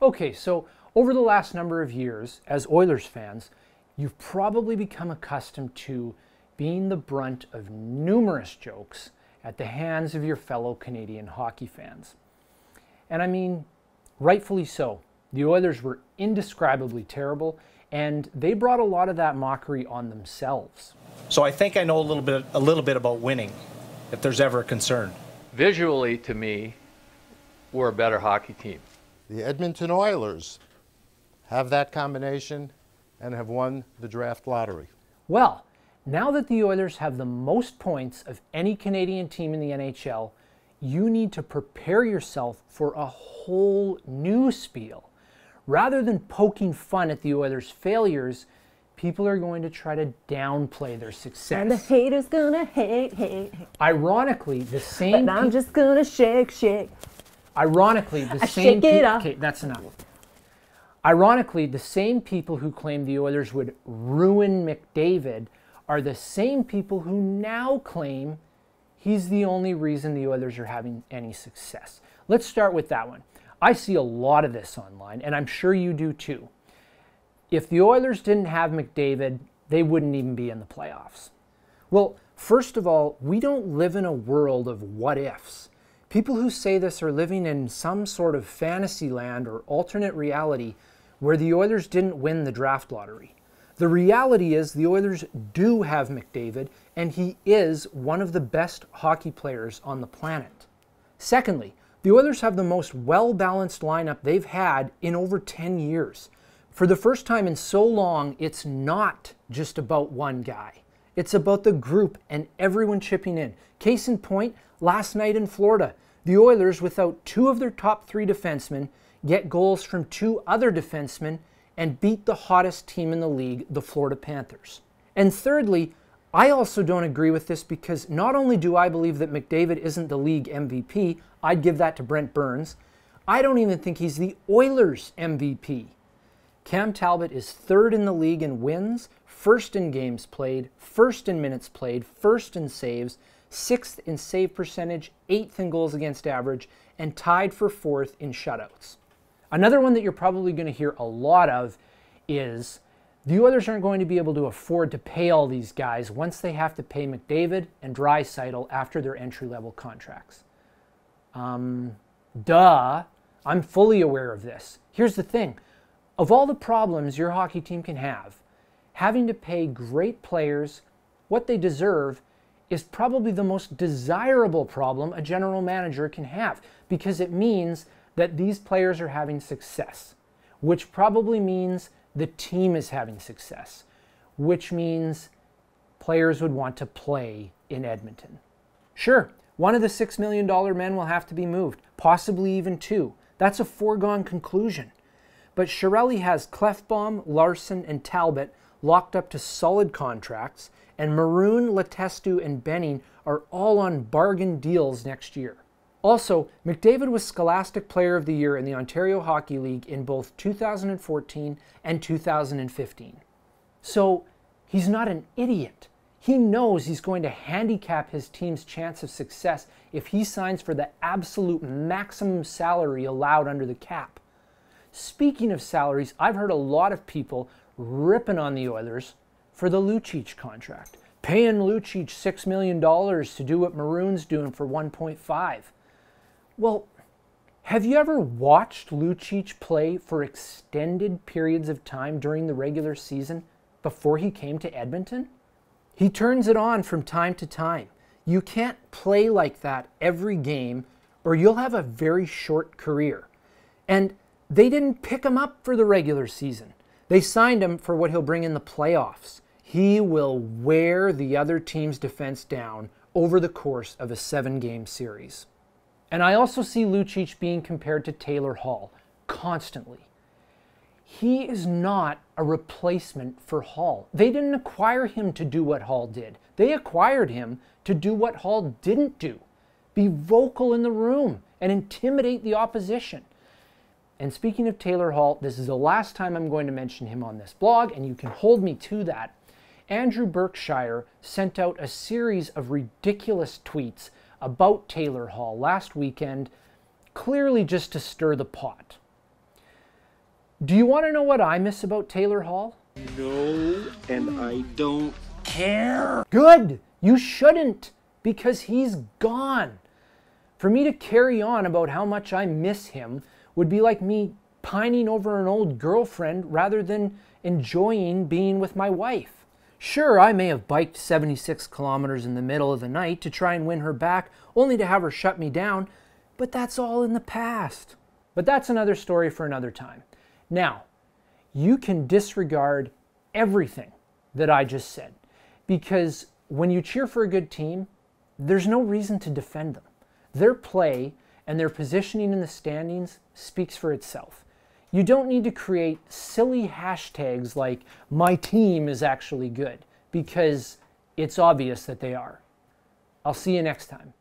Okay, so over the last number of years, as Oilers fans, you've probably become accustomed to being the brunt of numerous jokes at the hands of your fellow Canadian hockey fans. And I mean, rightfully so. The Oilers were indescribably terrible, and they brought a lot of that mockery on themselves. So I think I know a little bit about winning, if there's ever a concern. Visually, to me, we're a better hockey team. The Edmonton Oilers have that combination and have won the draft lottery. Well, now that the Oilers have the most points of any Canadian team in the NHL, you need to prepare yourself for a whole new spiel. Rather than poking fun at the Oilers' failures, people are going to try to downplay their success. And the haters gonna hate. Ironically, the same. But I'm just gonna shake. Ironically, the same. Shake it up. Okay, that's enough. Ironically, the same people who claimed the Oilers would ruin McDavid are the same people who now claim he's the only reason the Oilers are having any success. Let's start with that one. I see a lot of this online, and I'm sure you do too. If the Oilers didn't have McDavid, they wouldn't even be in the playoffs. Well, first of all, we don't live in a world of what ifs. People who say this are living in some sort of fantasy land or alternate reality where the Oilers didn't win the draft lottery. The reality is the Oilers do have McDavid, and he is one of the best hockey players on the planet. Secondly, the Oilers have the most well-balanced lineup they've had in over 10 years. For the first time in so long, it's not just about one guy. It's about the group and everyone chipping in. Case in point, last night in Florida, the Oilers, without two of their top three defensemen, get goals from two other defensemen and beat the hottest team in the league, the Florida Panthers. And thirdly, I also don't agree with this because not only do I believe that McDavid isn't the league MVP, I'd give that to Brent Burns, I don't even think he's the Oilers MVP. Cam Talbot is third in the league in wins, first in games played, first in minutes played, first in saves, sixth in save percentage, eighth in goals against average, and tied for fourth in shutouts. Another one that you're probably going to hear a lot of is the Oilers aren't going to be able to afford to pay all these guys once they have to pay McDavid and Draisaitl after their entry-level contracts. Duh. I'm fully aware of this. Here's the thing. Of all the problems your hockey team can have, having to pay great players what they deserve is probably the most desirable problem a general manager can have, because it means that these players are having success, which probably means the team is having success, which means players would want to play in Edmonton. Sure, one of the $6 million men will have to be moved, possibly even two. That's a foregone conclusion. But Chiarelli has Klefbom, Larson, and Talbot locked up to solid contracts, and Maroon, Letestu, and Benning are all on bargain deals next year. Also, McDavid was Scholastic Player of the Year in the Ontario Hockey League in both 2014 and 2015. So, he's not an idiot. He knows he's going to handicap his team's chance of success if he signs for the absolute maximum salary allowed under the cap. Speaking of salaries, I've heard a lot of people ripping on the Oilers for the Lucic contract. Paying Lucic $6 million to do what Maroon's doing for 1.5. Well, have you ever watched Lucic play for extended periods of time during the regular season before he came to Edmonton? He turns it on from time to time. You can't play like that every game or you'll have a very short career. And they didn't pick him up for the regular season. They signed him for what he'll bring in the playoffs. He will wear the other team's defense down over the course of a 7-game series. And I also see Lucic being compared to Taylor Hall constantly. He is not a replacement for Hall. They didn't acquire him to do what Hall did. They acquired him to do what Hall didn't do. Be vocal in the room and intimidate the opposition. And speaking of Taylor Hall, this is the last time I'm going to mention him on this blog, and you can hold me to that. Andrew Berkshire sent out a series of ridiculous tweets about Taylor Hall last weekend, clearly just to stir the pot. Do you want to know what I miss about Taylor Hall? No, and I don't care. Good! You shouldn't, because he's gone. For me to carry on about how much I miss him would be like me pining over an old girlfriend rather than enjoying being with my wife. Sure, I may have biked 76 kilometers in the middle of the night to try and win her back, only to have her shut me down, but that's all in the past. But that's another story for another time. Now, you can disregard everything that I just said, because when you cheer for a good team, there's no reason to defend them. Their play and their positioning in the standings speaks for itself. You don't need to create silly hashtags like "my team is actually good," because it's obvious that they are. I'll see you next time.